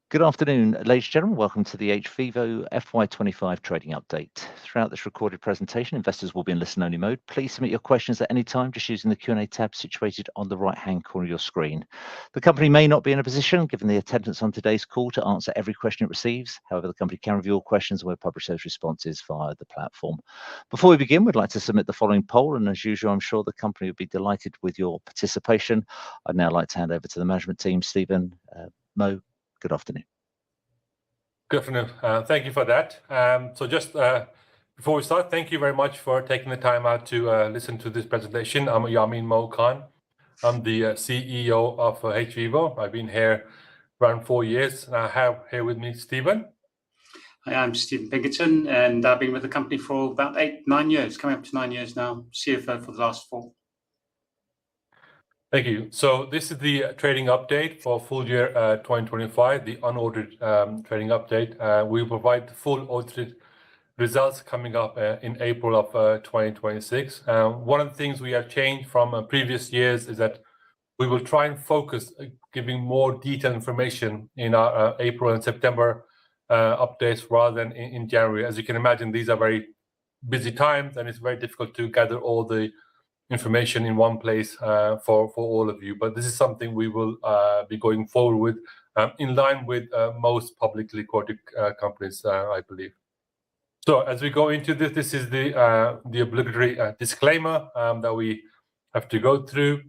Good afternoon, ladies and gentlemen. Welcome to the HVIVO FY25 trading update. Throughout this recorded presentation, investors will be in listen-only mode. Please submit your questions at any time just using the Q&A tab situated on the right-hand corner of your screen. The company may not be in a position, given the attendance on today's call, to answer every question it receives. However, the company can review all questions and will publish those responses via the platform. Before we begin, we'd like to submit the following poll, and as usual, I'm sure the company would be delighted with your participation. I'd now like to hand over to the management team. Stephen, Mo, good afternoon. Good afternoon. Thank you for that. Just before we start, thank you very much for taking the time out to listen to this presentation. I'm Yamin Mo Khan. I'm the CEO of HVIVO. I've been here around 4 years, and I have here with me Stephen. Hi, I'm Stephen Pinkerton, and I've been with the company for about 9 years, coming up to 9 years now, CFO for the last 4. Thank you. So this is the trading update for full year 2025, the unaudited trading update. We will provide the full audited results coming up in April of 2026. One of the things we have changed from previous years is that we will try and focus giving more detailed information in our April and September updates rather than in January. As you can imagine, these are very busy times, and it's very difficult to gather all the information in one place for all of you. But this is something we will be going forward with in line with most publicly quoted companies, I believe. So as we go into this, this is the obligatory disclaimer that we have to go through.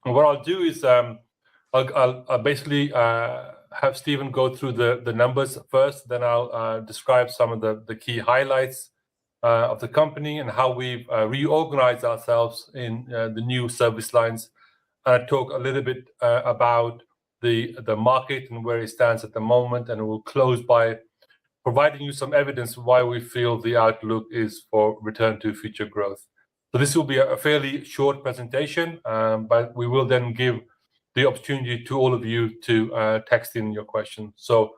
And what I'll do is I'll basically have Stephen go through the numbers first, then I'll describe some of the key highlights of the company and how we've reorganized ourselves in the new service lines. Talk a little bit about the market and where it stands at the moment, and we'll close by providing you some evidence why we feel the outlook is for return to future growth. So this will be a fairly short presentation, but we will then give the opportunity to all of you to text in your questions. So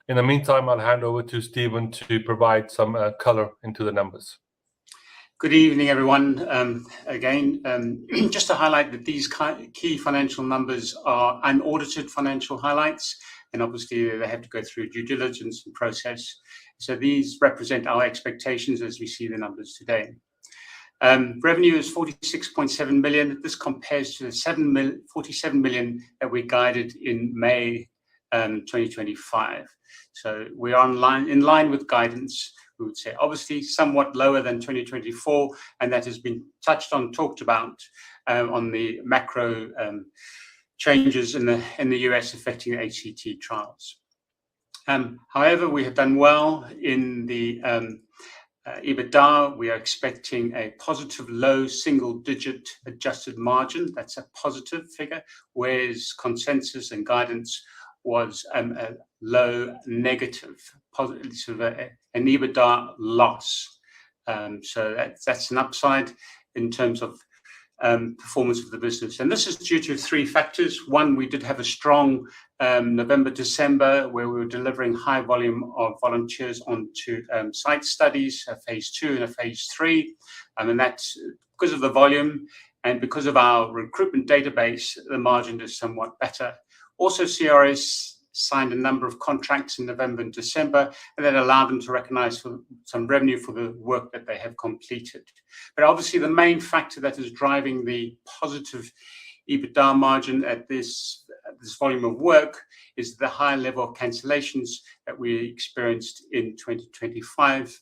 in the meantime, I'll hand over to Stephen to provide some color into the numbers. Good evening, everyone. Again, just to highlight that these key financial numbers are unaudited financial highlights, and obviously they have to go through due diligence and process. So these represent our expectations as we see the numbers today. Revenue is 46.7 million. This compares to the 47 million that we guided in May 2025. So we are in line with guidance, we would say. Obviously, somewhat lower than 2024, and that has been talked about on the macro changes in the US affecting the HCT trials. However, we have done well in the EBITDA. We are expecting a positive low single-digit adjusted margin. That's a positive figure, whereas consensus and guidance was a low negative, positive, sort of an EBITDA loss. So that's an upside in terms of performance of the business. And this is due to 3 factors. One, we did have a strong November, December, where we were delivering high volume of volunteers onto site studies, a phase 2 and a phase 3. And that's because of the volume and because of our recruitment database, the margin is somewhat better. Also, CRS signed a number of contracts in November and December, and that allowed them to recognize some revenue for the work that they have completed. But obviously, the main factor that is driving the positive EBITDA margin at this volume of work is the high level of cancellations that we experienced in 2025.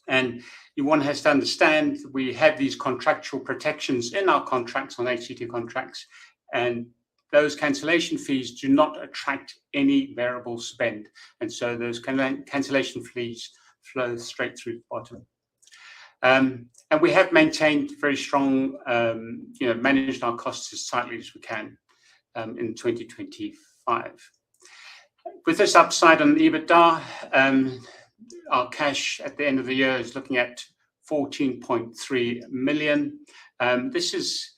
And one has to understand we have these contractual protections in our contracts on HCT contracts, and those cancellation fees do not attract any variable spend. And so those cancellation fees flow straight through the bottom. And we have maintained very strong, managed our costs as tightly as we can in 2025. With this upside on EBITDA, our cash at the end of the year is looking at 14.3 million. This is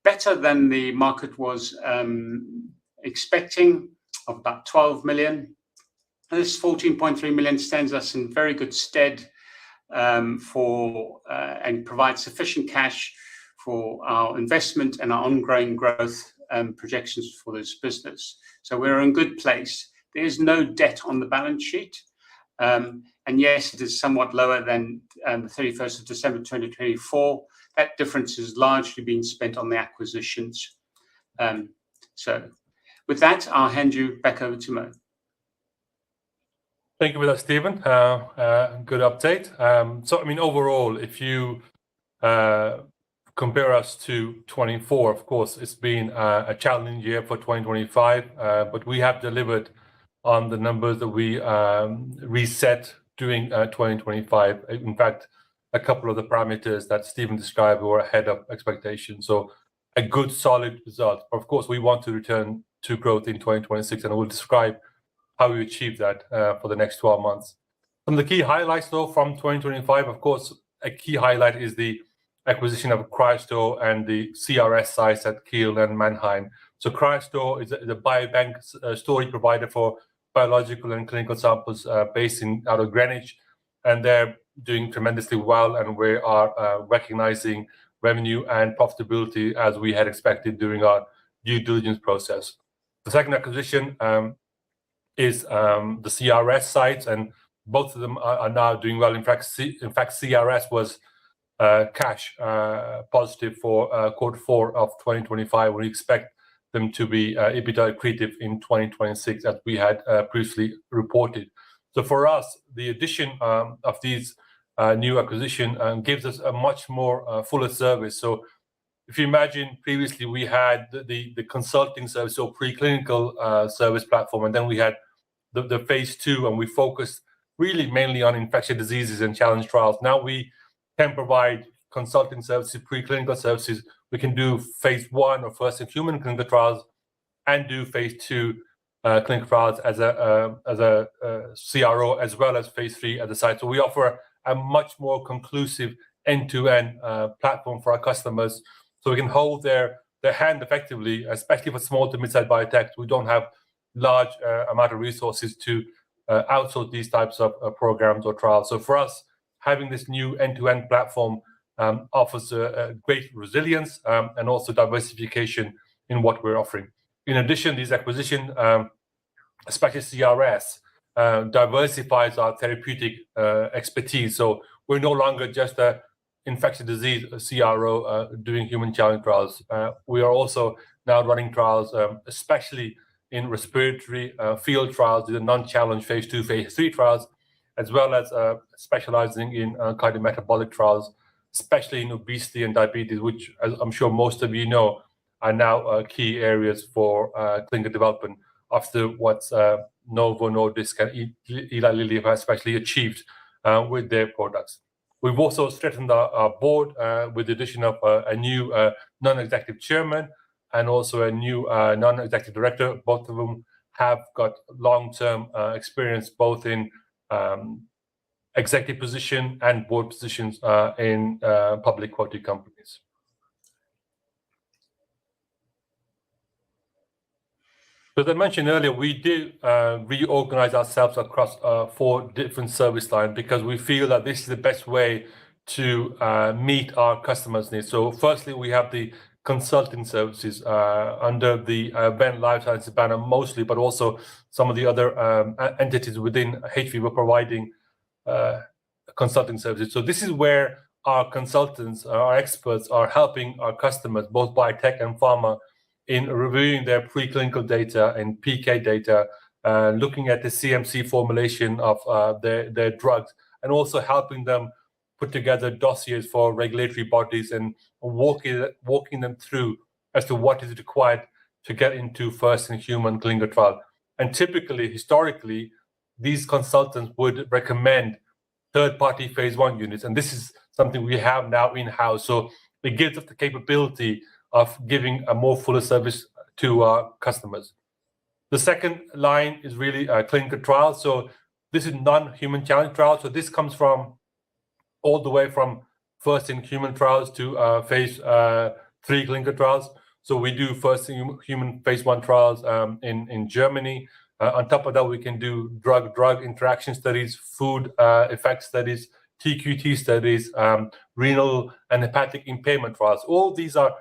better than the market was expecting, of about 12 million. This 14.3 million stands us in very good stead and provides sufficient cash for our investment and our ongoing growth projections for this business. So we're in a good place There is no debt on the balance sheet. And yes, it is somewhat lower than the 31st of December 2024. That difference has largely been spent on the acquisitions. So with that, I'll hand you back over to Mo. Thank you for that, Stephen. Good update. So, I mean, overall, if you compare us to 24, of course, it's been a challenging year for 2025, but we have delivered on the numbers that we reset during 2025. In fact, a couple of the parameters that Stephen described were ahead of expectations. So a good, solid result. Of course, we want to return to growth in 2026, and I will describe how we achieve that for the next 12 months. Some of the key highlights, though, from 2025, of course, a key highlight is the acquisition of Cryostore and the CRS sites at Kiel and Mannheim. So Cryostore is a biobank storage provider for biological and clinical samples based out of Greenwich, and they're doing tremendously well, and we are recognizing revenue and profitability as we had expected during our due diligence process. The second acquisition is the CRS sites, and both of them are now doing well. In fact, CRS was cash positive for Q4 of 2025. We expect them to be EBITDA accretive in 2026, as we had previously reported. So for us, the addition of these new acquisition gives us a much more fuller service. So if you imagine previously we had the consulting service or preclinical service platform, and then we had the phase 2, and we focused really mainly on infectious diseases and challenge trials. Now we can provide consulting services, preclinical services. We can do phase 1 or first in human clinical trials, and do phase 2 clinical trials as a CRO, as well as phase 3 at the site. So we offer a much more conclusive end-to-end platform for our customers, so we can hold their hand effectively, especially for small to mid-sized biotech. We don't have large amount of resources to outsource these types of programs or trials. So for us, having this new end-to-end platform offers a great resilience and also diversification in what we're offering. In addition, these acquisition, especially CRS, diversifies our therapeutic expertise. So we're no longer just a infectious disease CRO doing human challenge trials. We are also now running trials, especially in respiratory field trials, the non-challenge phase 2, phase 3 trials, as well as specializing in cardio-metabolic trials, especially in obesity and diabetes, which, as I'm sure most of you know, are now key areas for clinical development after what Novo Nordisk and Eli Lilly have especially achieved with their products. We've also strengthened our board with the addition of a new non-executive chairman and also a new non-executive director. Both of them have got long-term experience both in executive position and board positions in public quality companies. So as I mentioned earlier, we did reorganize ourselves across 4 different service lines because we feel that this is the best way to meet our customers' needs. So firstly, we have the consulting services under the Venn Life Sciences banner mostly, but also some of the other entities within HVIVO providing consulting services. So this is where our consultants, our experts, are helping our customers, both biotech and pharma, in reviewing their preclinical data and PK data, looking at the CMC formulation of their drugs, and also helping them put together dossiers for regulatory bodies and walking them through as to what is required to get into first-in-human clinical trial. And typically, historically, these consultants would recommend third-party phase 1 units, and this is something we have now in-house. So it gives us the capability of giving a more fuller service to our customers. The second line is really clinical trials. So this is non-human challenge trials. So this comes from all the way from first-in-human trials to phase 3 clinical trials. So we do first-in-human phase 1 trials in Germany. On top of that, we can do drug-drug interaction studies, food effect studies, TQT studies, renal and hepatic impairment trials. All these are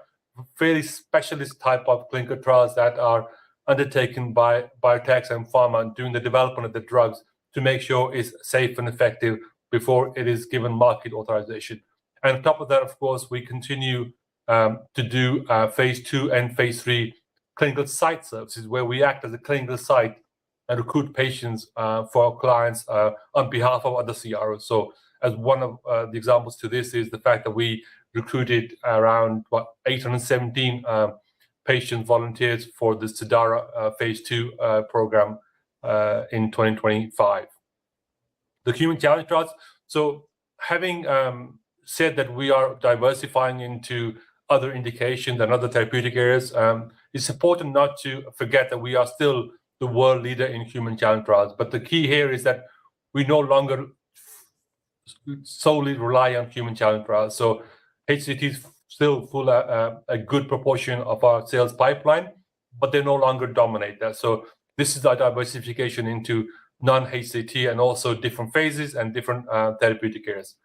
fairly specialist type of clinical trials that are undertaken by biotechs and pharma during the development of the drugs to make sure it's safe and effective before it is given market authorization. And on top of that, of course, we continue to do phase 2 and phase 3 clinical site services, where we act as a clinical site and recruit patients for our clients on behalf of other CROs. So as one of the examples to this is the fact that we recruited around 817 patient volunteers for the Cidara phase 2 program in 2025. The human challenge trials. So having said that we are diversifying into other indications and other therapeutic areas, it's important not to forget that we are still the world leader in human challenge trials. But the key here is that we no longer solely rely on human challenge trials. So HCT is still full a good proportion of our sales pipeline, but they no longer dominate that. So this is our diversification into non-HCT and also different phases and different therapeutic areas.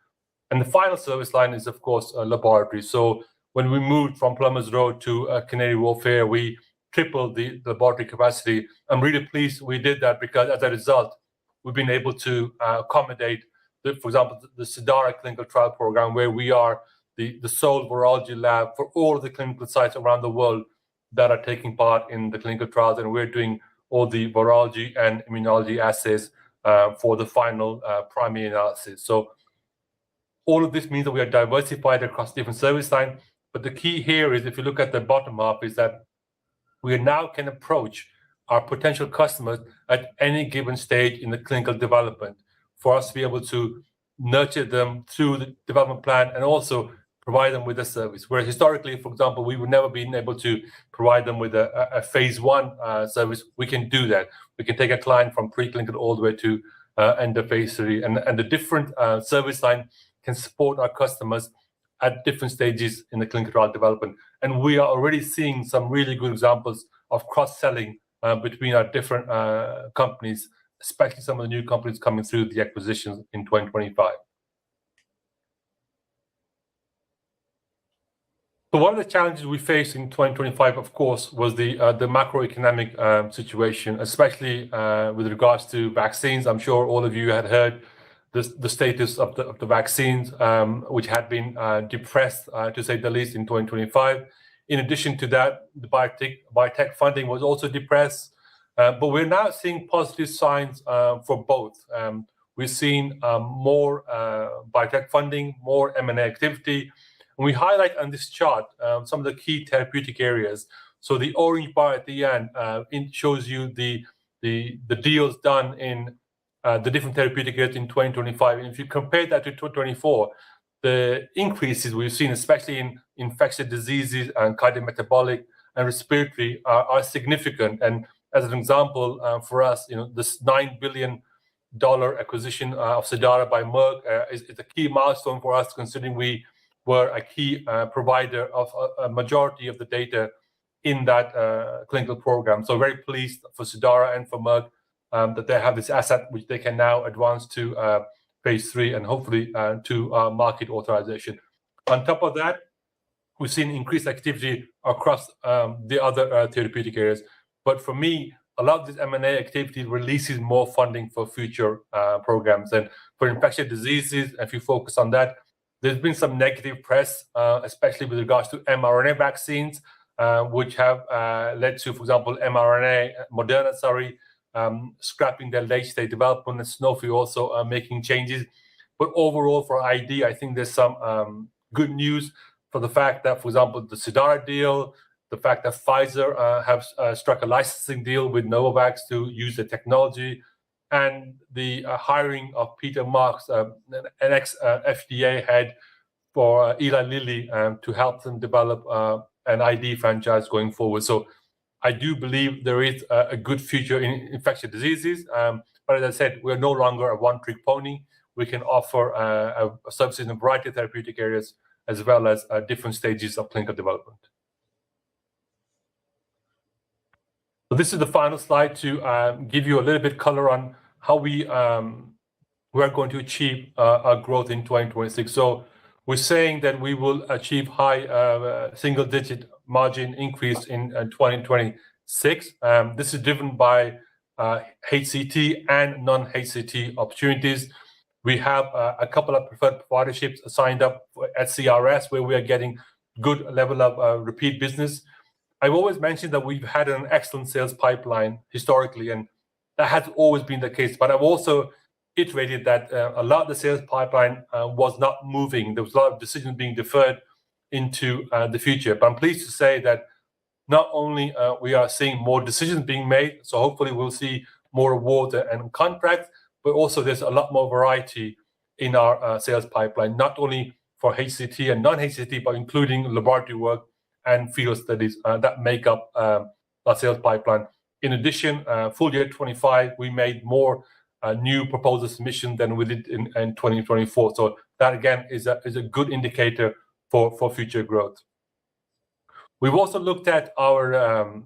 And the final service line is, of course, laboratory. So when we moved from Plumbers Road to Canary Wharf, we tripled the laboratory capacity. I'm really pleased we did that because as a result, we've been able to accommodate, for example, the Cidara clinical trial program, where we are the sole virology lab for all of the clinical sites around the world that are taking part in the clinical trials. And we're doing all the virology and immunology assays for the final primary analysis. So all of this means that we are diversified across different service lines. But the key here is, if you look at the bottom half, is that we now can approach our potential customers at any given stage in the clinical development for us to be able to nurture them through the development plan and also provide them with a service. Whereas historically, for example, we would never been able to provide them with a phase 1 service. We can do that. We can take a client from preclinical all the way to end of phase 3. And the different service line can support our customers at different stages in the clinical trial development. And we are already seeing some really good examples of cross-selling between our different companies, especially some of the new companies coming through the acquisitions in 2025. So one of the challenges we faced in 2025, of course, was the macroeconomic situation, especially with regards to vaccines. I'm sure all of you had heard the status of the vaccines, which had been depressed, to say the least, in 2025. In addition to that, the biotech funding was also depressed. But we're now seeing positive signs for both. We've seen more biotech funding, more M&A activity. And we highlight on this chart some of the key therapeutic areas. So the orange bar at the end it shows you the deals done in the different therapeutic areas in 2025. And if you compare that to 2024, the increases we've seen, especially in infectious diseases and cardio-metabolic and respiratory, are significant. And as an example, for us, this $9 billion acquisition of Cidara by Merck is a key milestone for us, considering we were a key provider of a majority of the data in that clinical program. So very pleased for Cidara and for Merck that they have this asset which they can now advance to phase 3 and hopefully to market authorization. On top of that, we've seen increased activity across the other therapeutic areas. But for me, a lot of this M&A activity releases more funding for future programs. And for infectious diseases, if you focus on that, there's been some negative press, especially with regards to mRNA vaccines, which have led to, for example, Moderna, scrapping their late-stage development, and Sanofi also making changes. But overall, for ID, I think there's some good news for the fact that, for example, the Cidara deal, the fact that Pfizer have struck a licensing deal with Novavax to use the technology, and the hiring of Peter Marks, an ex-FDA head for Eli Lilly, to help them develop an ID franchise going forward. So I do believe there is a good future in infectious diseases. But as I said, we're no longer a one-trick pony. We can offer a service in a variety of therapeutic areas, as well as different stages of clinical development. So this is the final slide to give you a little bit color on how we are going to achieve our growth in 2026. So we're saying that we will achieve high single-digit margin increase in 2026 2026. This is driven by HCT and non-HCT opportunities. We have a couple of preferred partnerships signed up at CRS where we are getting good level of repeat business. I've always mentioned that we've had an excellent sales pipeline historically, and that has always been the case. But I've also iterated that a lot of the sales pipeline was not moving. There was a lot of decisions being deferred into the future. But I'm pleased to say that not only we are seeing more decisions being made, so hopefully we'll see more awards and contracts, but also there's a lot more variety in our sales pipeline, not only for HCT and non-HCT, but including laboratory work and field studies that make up our sales pipeline. In addition, full year 25, we made more new proposal submission than we did in 2024. So that again is a good indicator for future growth. We've also looked at our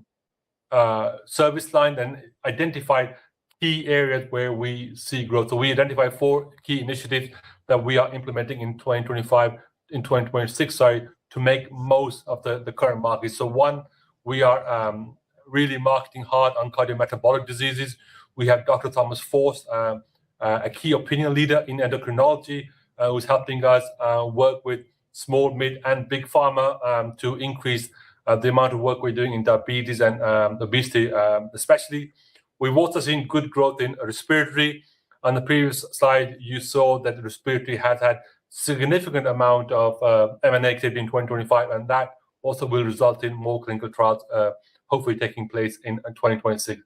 service line and identified key areas where we see growth. So we identified 4 key initiatives that we are implementing in 2026, to make most of the current market. So one, we are really marketing hard on cardio-metabolic diseases. We have Dr. Thomas Force, a key opinion leader in endocrinology, who's helping us work with small, mid, and big pharma to increase the amount of work we're doing in diabetes and obesity, especially. We've also seen good growth in respiratory. On the previous slide, you saw that respiratory has had significant amount of M&A activity in 2025, and that also will result in more clinical trials, hopefully taking place in 2026.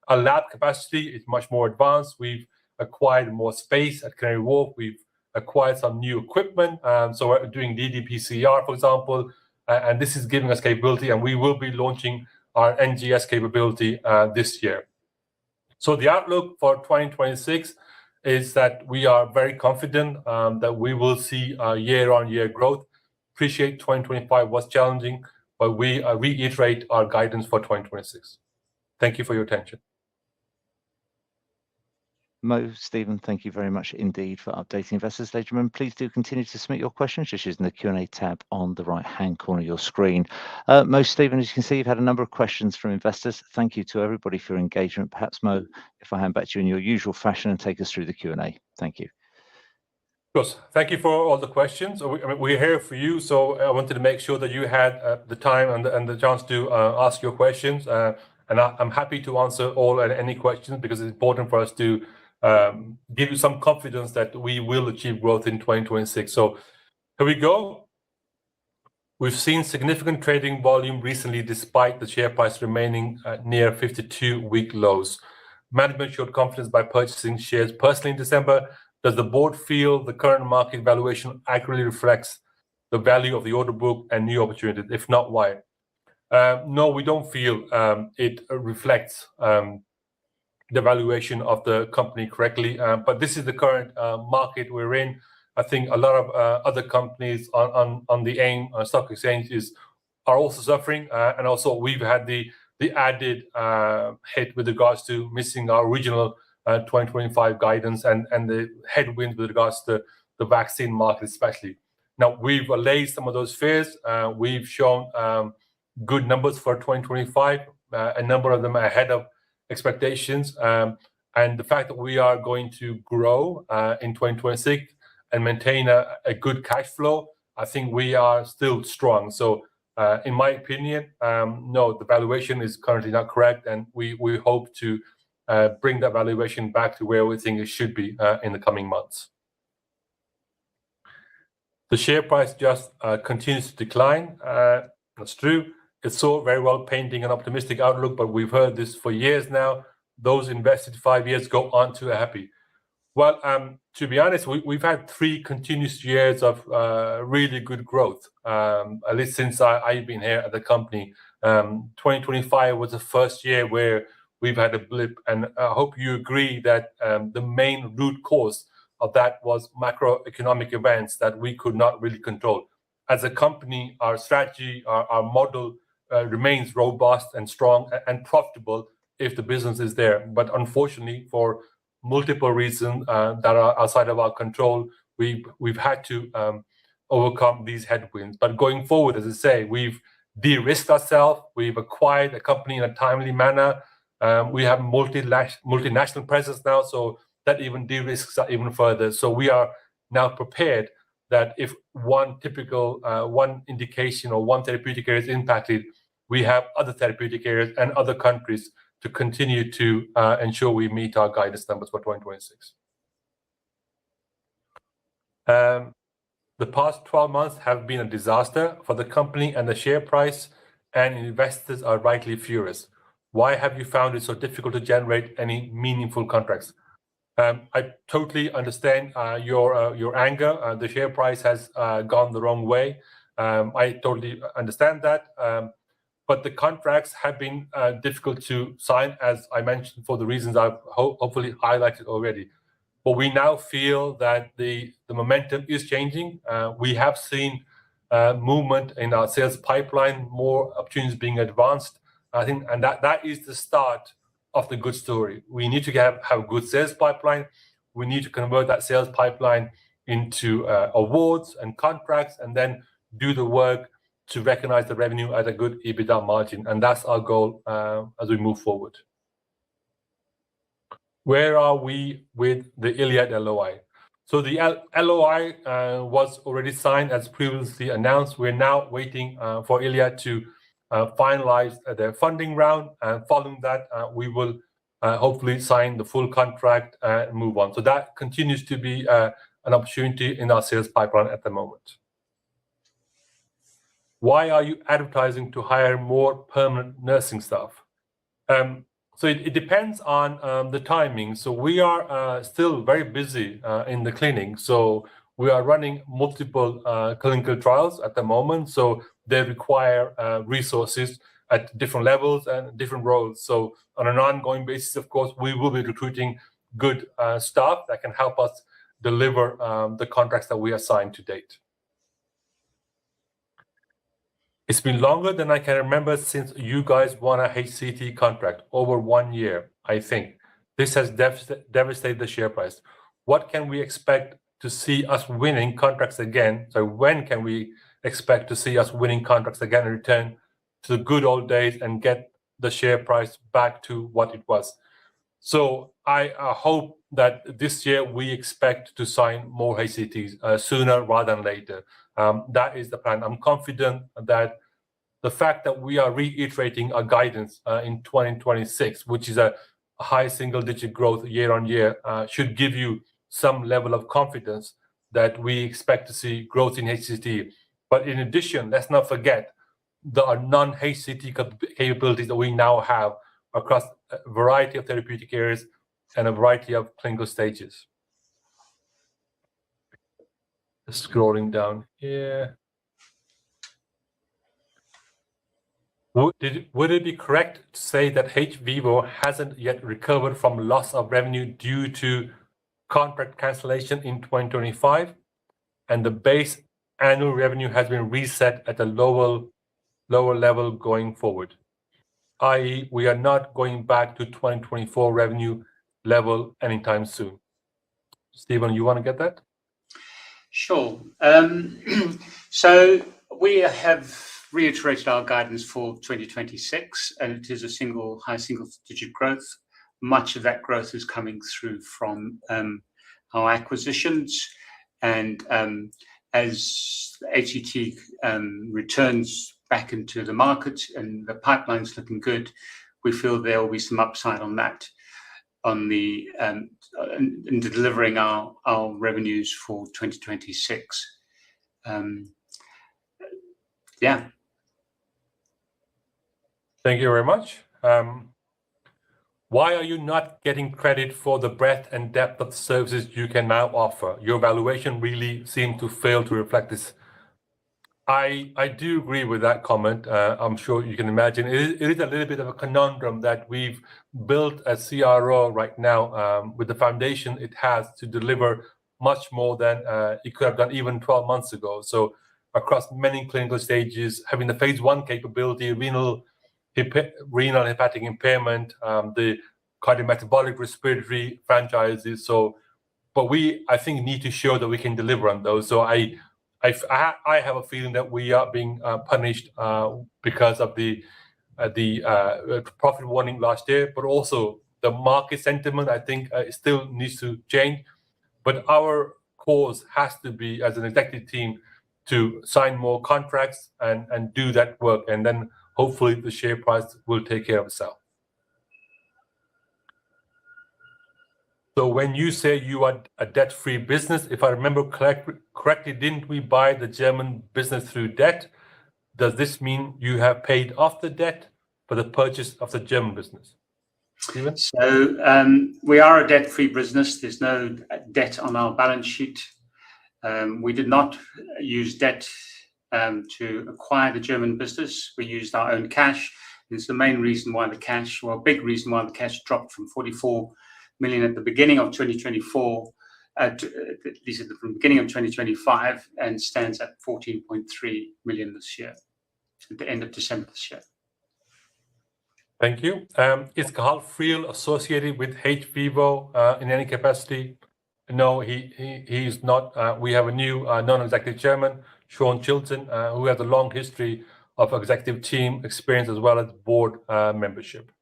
Our lab capacity is much more advanced. We've acquired more space at Canary Wharf. We've acquired some new equipment. So we're doing ddPCR, for example, and this is giving us capability, and we will be launching our NGS capability this year. So the outlook for 2026 is that we are very confident that we will see year-on-year growth. Appreciate 2025 was challenging, but we reiterate our guidance for 2026. Thank you for your attention. Mo, Stephen, thank you very much indeed for updating investors. Ladies and gentlemen, please do continue to submit your questions just using the Q&A tab on the right-hand corner of your screen. Mo, Stephen, as you can see, you've had a number of questions from investors. Thank you to everybody for your engagement. Perhaps, Mo, if I hand back to you in your usual fashion and take us through the Q&A. Thank you. Of course. Thank you for all the questions. We're here for you, so I wanted to make sure that you had the time and the chance to ask your questions. And I'm happy to answer all and any questions because it's important for us to give you some confidence that we will achieve growth in 2026. So here we go. We've seen significant trading volume recently despite the share price remaining near 52-week lows. Management showed confidence by purchasing shares personally in December. Does the board feel the current market valuation accurately reflects the value of the order book and new opportunities? If not, why? No, we don't feel it reflects the valuation of the company correctly. But this is the current market we're in. I think a lot of other companies on the AIM stock exchanges are also suffering. And also we've had the added hit with regards to missing our original 2025 guidance and the headwinds with regards to the vaccine market especially. Now, we've allayed some of those fears. We've shown good numbers for 2025, a number of them ahead of expectations. And the fact that we are going to grow in 2026 and maintain a good cash flow, I think we are still strong. So in my opinion, no, the valuation is currently not correct. And we hope to bring that valuation back to where we think it should be in the coming months. The share price just continues to decline. That's true. It's so very well painting an optimistic outlook, but we've heard this for years now. Those invested 5 years ago aren't too happy. Well, to be honest, we've had 3 continuous years of really good growth, at least since I've been here at the company. 2025 was the first year where we've had a blip, and I hope you agree that the main root cause of that was macroeconomic events that we could not really control. As a company, our strategy, our model remains robust and strong and profitable if the business is there. But unfortunately, for multiple reasons that are outside of our control, we've had to overcome these headwinds. But going forward, as I say, we've de-risked ourselves. We've acquired a company in a timely manner. We have multinational presence now, so that even de-risks us even further. So we are now prepared that if one indication or one therapeutic area is impacted, we have other therapeutic areas and other countries to continue to ensure we meet our guidance numbers for 2026. The past 12 months have been a disaster for the company and the share price, and investors are rightly furious. Why have you found it so difficult to generate any meaningful contracts? I totally understand your anger. The share price has gone the wrong way. I totally understand that. But the contracts have been difficult to sign, as I mentioned, for the reasons I've hopefully highlighted already. But we now feel that the momentum is changing. We have seen movement in our sales pipeline, more opportunities being advanced. I think, and that is the start of the good story. We need to have a good sales pipeline. We need to convert that sales pipeline into awards and contracts, and then do the work to recognize the revenue at a good EBITDA margin. And that's our goal as we move forward. Where are we with the Iliad LOI? So the LOI was already signed as previously announced. We're now waiting for Iliad to finalize their funding round. And following that, we will hopefully sign the full contract and move on. So that continues to be an opportunity in our sales pipeline at the moment. Why are you advertising to hire more permanent nursing staff? So it depends on the timing. So we are still very busy in the clinic. So we are running multiple clinical trials at the moment. So they require resources at different levels and different roles. So on an ongoing basis, of course, we will be recruiting good staff that can help us deliver the contracts that we assigned to date. It's been longer than I can remember since you guys won a HCT contract, over 1 year, I think. This has devastated the share price. What can we expect to see us winning contracts again? So when can we expect to see us winning contracts again and return to the good old days and get the share price back to what it was? So I hope that this year we expect to sign more HCTs sooner rather than later. That is the plan. I'm confident that the fact that we are reiterating our guidance in 2026, which is a high single-digit growth year on year, should give you some level of confidence that we expect to see growth in HCT. But in addition, let's not forget the non-HCT capabilities that we now have across a variety of therapeutic areas and a variety of clinical stages. Scrolling down here. Would it be correct to say that HVIVO hasn't yet recovered from loss of revenue due to contract cancellation in 2025, and the base annual revenue has been reset at a lower level going forward, i.e. we are not going back to 2024 revenue level anytime soon? Stephen, you want to get that? Sure. So we have reiterated our guidance for 2026, and it is a high single-digit growth. Much of that growth is coming through from our acquisitions, and as HCT returns back into the market and the pipeline's looking good, we feel there will be some upside on that, on the in delivering our revenues for 2026. Yeah. Thank you very much. Why are you not getting credit for the breadth and depth of the services you can now offer? Your valuation really seemed to fail to reflect this. I do agree with that comment. I'm sure you can imagine. It is a little bit of a conundrum that we've built a CRO right now with the foundation it has to deliver much more than it could have done even 12 months ago. So across many clinical stages, having the phase 1 capability, renal hepatic impairment, the cardio-metabolic respiratory franchises. So, but we, I think, need to show that we can deliver on those. So I I have a feeling that we are being punished because of the profit warning last year, but also the market sentiment, I think, still needs to change. But our cause has to be, as an executive team, to sign more contracts and do that work, and then hopefully the share price will take care of itself. So when you say you are a debt-free business, if I remember correctly, didn't we buy the German business through debt? Does this mean you have paid off the debt for the purchase of the German business? Stephen? So we are a debt-free business. There's no debt on our balance sheet. We did not use debt to acquire the German business. We used our own cash. It's the main reason why the cash, well, a big reason why the cash dropped from 44 million at the beginning of 2024, at least from the beginning of 2025, and stands at 14.3 million this year, at the end of December this year. Thank you. Is Cathal Friel associated with HVIVO in any capacity? No, he is not. We have a new non-executive chairman, Sean Chilton, who has a long history of executive team experience as well as board membership.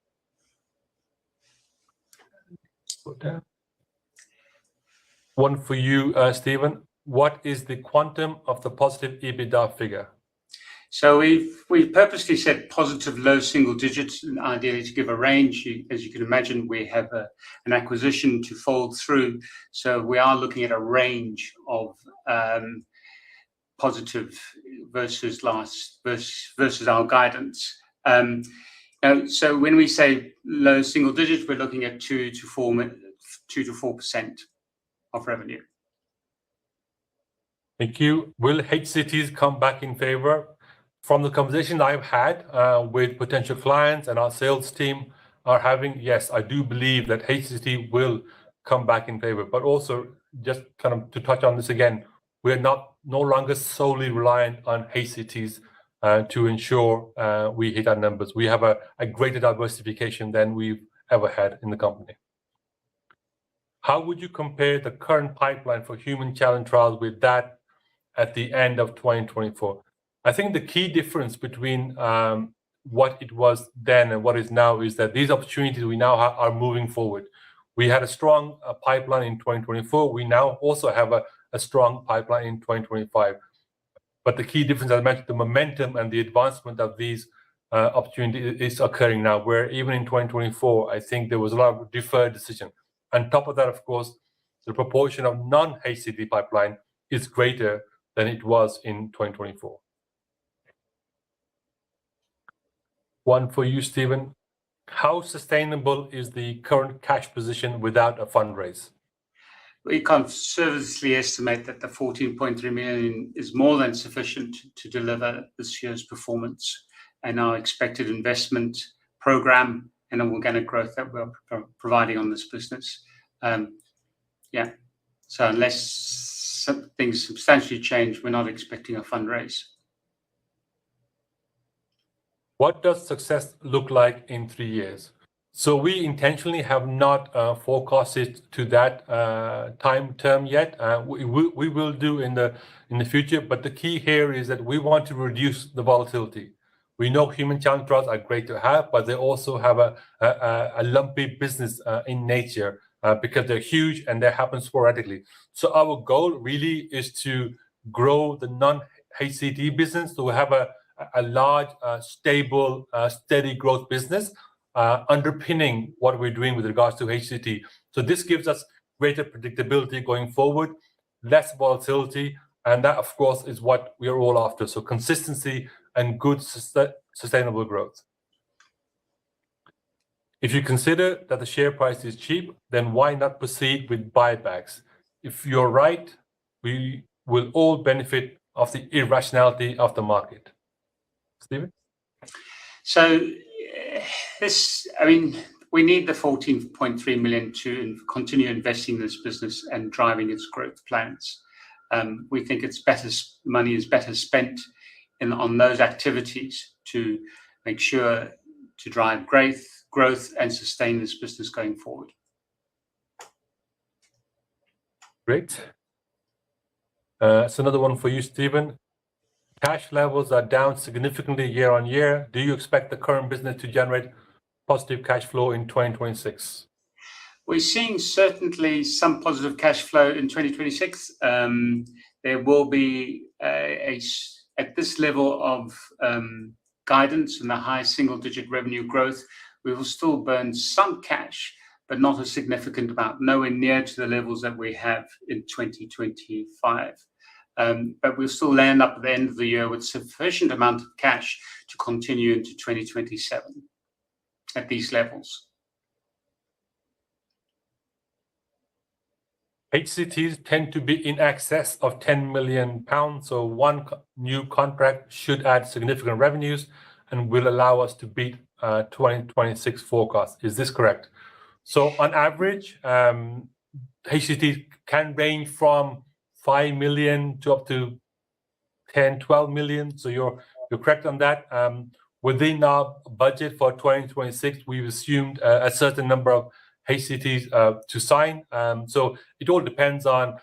One for you, Stephen. What is the quantum of the positive EBITDA figure? So we've purposely said positive low single digits, ideally to give a range. As you can imagine, we have an acquisition to fold through, so we are looking at a range of positive versus our guidance. So when we say low single digits, we're looking at 2 to 4% of revenue. Thank you. Will HCTs come back in favor? From the conversation I've had with potential clients and our sales team are having, yes, I do believe that HCT will come back in favor. But also, just kind of to touch on this again, we're no longer solely reliant on HCTs to ensure we hit our numbers. We have a greater diversification than we've ever had in the company. How would you compare the current pipeline for human challenge trials with that at the end of 2024? I think the key difference between what it was then and what is now is that these opportunities we now are moving forward. We had a strong pipeline in 2024. We now also have a strong pipeline in 2025. But the key difference, as I mentioned, the momentum and the advancement of these opportunities is occurring now, where even in 2024, I think there was a lot of deferred decision. On top of that, of course, the proportion of non-HCT pipeline is greater than it was in 2024. One for you, Stephen. How sustainable is the current cash position without a fundraise? We conservatively estimate that the 14.3 million is more than sufficient to deliver this year's performance and our expected investment program and an organic growth that we're providing on this business. So unless things substantially change, we're not expecting a fundraise. What does success look like in 3 years? So we intentionally have not forecasted to that time term yet. We will do in the future, but the key here is that we want to reduce the volatility. We know human challenge trials are great to have, but they also have a lumpy business in nature because they're huge and they happen sporadically. So our goal really is to grow the non-HCT business, so we have a large, stable, steady growth business underpinning what we're doing with regards to HCT. So this gives us greater predictability going forward, less volatility, and that, of course, is what we are all after. So consistency and good sustainable growth. If you consider that the share price is cheap, then why not proceed with buybacks? If you're right, we will all benefit of the irrationality of the market. Stephen? So we need the 14.3 million to continue investing in this business and driving its growth plans. We think money is better spent on those activities to make sure to drive growth and sustain this business going forward. Great. So another one for you, Stephen. Cash levels are down significantly year on year. Do you expect the current business to generate positive cash flow in 2026? We're seeing certainly some positive cash flow in 2026. There will be at this level of guidance and the high single-digit revenue growth, we will still burn some cash, but not a significant amount, nowhere near to the levels that we have in 2025. But we'll still land up at the end of the year with sufficient amount of cash to continue into 2027 at these levels. HCTs tend to be in excess of 10 million pounds, so one new contract should add significant revenues and will allow us to beat 2026 forecast. Is this correct? So on average, HCTs can range from 5 million to up to 10, 12 million. So you're correct on that. Within our budget for 2026, we've assumed a certain number of HCTs to sign. So it all depends on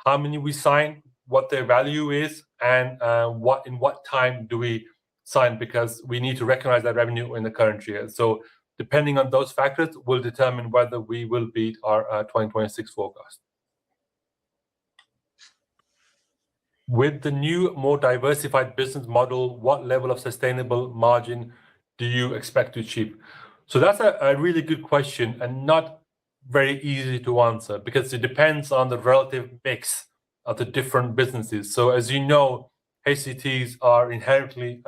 how many we sign, what their value is, and in what time do we sign, because we need to recognize that revenue in the current year. So depending on those factors will determine whether we will beat our 2026 forecast. With the new, more diversified business model, what level of sustainable margin do you expect to achieve? So that's a really good question and not very easy to answer, because it depends on the relative mix of the different businesses. So as you know, HCTs are inherently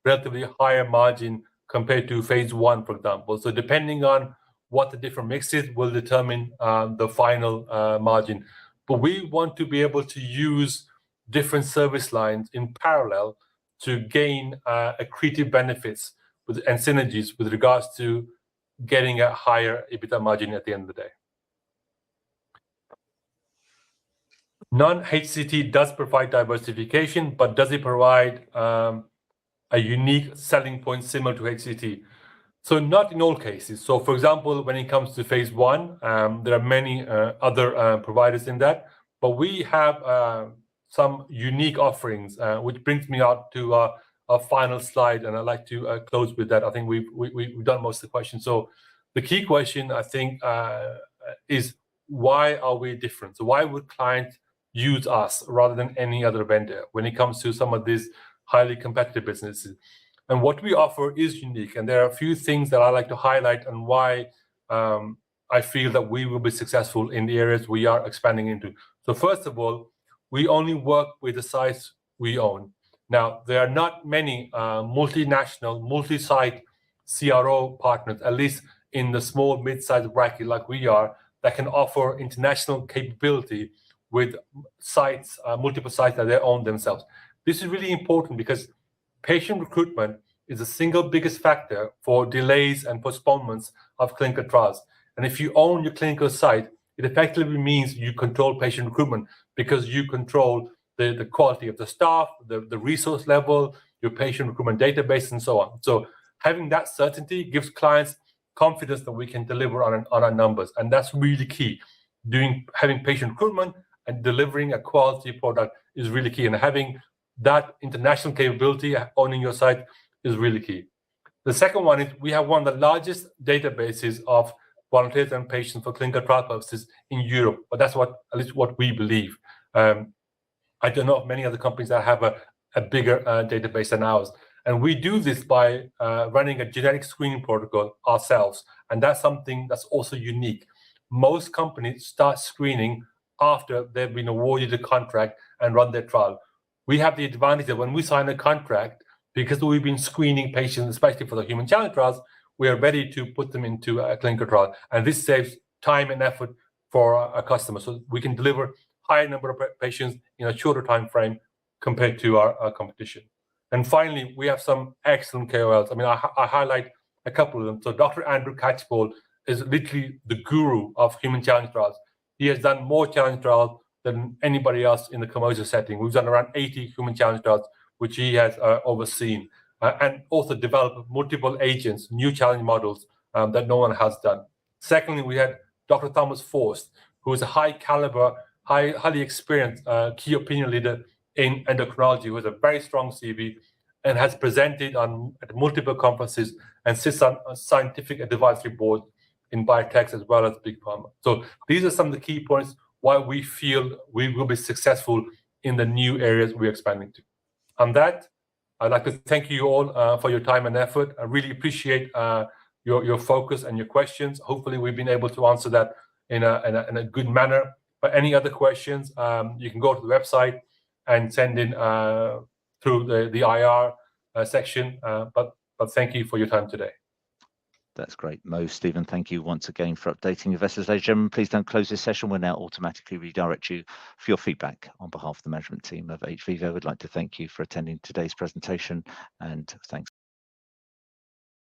relatively higher margin compared to phase one, for example. So depending on what the different mix is will determine the final margin. But we want to be able to use different service lines in parallel to gain accretive benefits and synergies with regards to getting a higher EBITDA margin at the end of the day. Non-HCT does provide diversification, but does it provide a unique selling point similar to HCT? So not in all cases. So for example, when it comes to phase one, there are many other providers in that, but we have some unique offerings, which brings me out to our final slide, and I'd like to close with that. I think we've done most of the questions. So the key question, I think, is why are we different? So why would clients use us rather than any other vendor when it comes to some of these highly competitive businesses? And what we offer is unique, and there are a few things that I like to highlight and why I feel that we will be successful in the areas we are expanding into. So first of all, we only work with the sites we own. Now, there are not many multinational, multi-site CRO partners, at least in the small, mid-sized bracket like we are, that can offer international capability with sites, multiple sites that they own themselves. This is really important because patient recruitment is the single biggest factor for delays and postponements of clinical trials. And if you own your clinical site, it effectively means you control patient recruitment because you control the quality of the staff, the resource level, your patient recruitment database, and so on. So having that certainty gives clients confidence that we can deliver on our numbers. And that's really key. Having patient recruitment and delivering a quality product is really key. And having that international capability, owning your site, is really key. The second one is we have one of the largest databases of volunteers and patients for clinical trial purposes in Europe, but that's at least what we believe. I don't know of many other companies that have a bigger database than ours. And we do this by running a genetic screening protocol ourselves. And that's something that's also unique. Most companies start screening after they've been awarded a contract and run their trial. We have the advantage that when we sign a contract, because we've been screening patients, especially for the human challenge trials, we are ready to put them into a clinical trial. And this saves time and effort for our customers. So we can deliver higher number of patients in a shorter time frame compared to our competition. And finally, we have some excellent KOLs. I mean, I highlight a couple of them. So Dr. Andrew Catchpole is literally the guru of human challenge trials. He has done more challenge trials than anybody else in the commercial setting. We've done around 80 human challenge trials, which he has overseen, and also developed multiple agents, new challenge models that no one has done. Secondly, we had Dr. Thomas Forst, who is a high caliber, highly experienced key opinion leader in endocrinology who has a very strong CV and has presented at multiple conferences and sits on scientific advisory boards in biotechs as well as big pharma. So these are some of the key points why we feel we will be successful in the new areas we're expanding to. On that, I'd like to thank you all for your time and effort. I really appreciate your focus and your questions. Hopefully, we've been able to answer that in a good manner. But any other questions, you can go to the website and send in through the IR section. But thank you for your time today. That's great. Mo, Stephen, thank you once again for updating investors. Ladies and gentlemen, please don't close this session. We'll now automatically redirect you for your feedback. On behalf of the management team of HVIVO, we'd like to thank you for attending today's presentation, and thanks.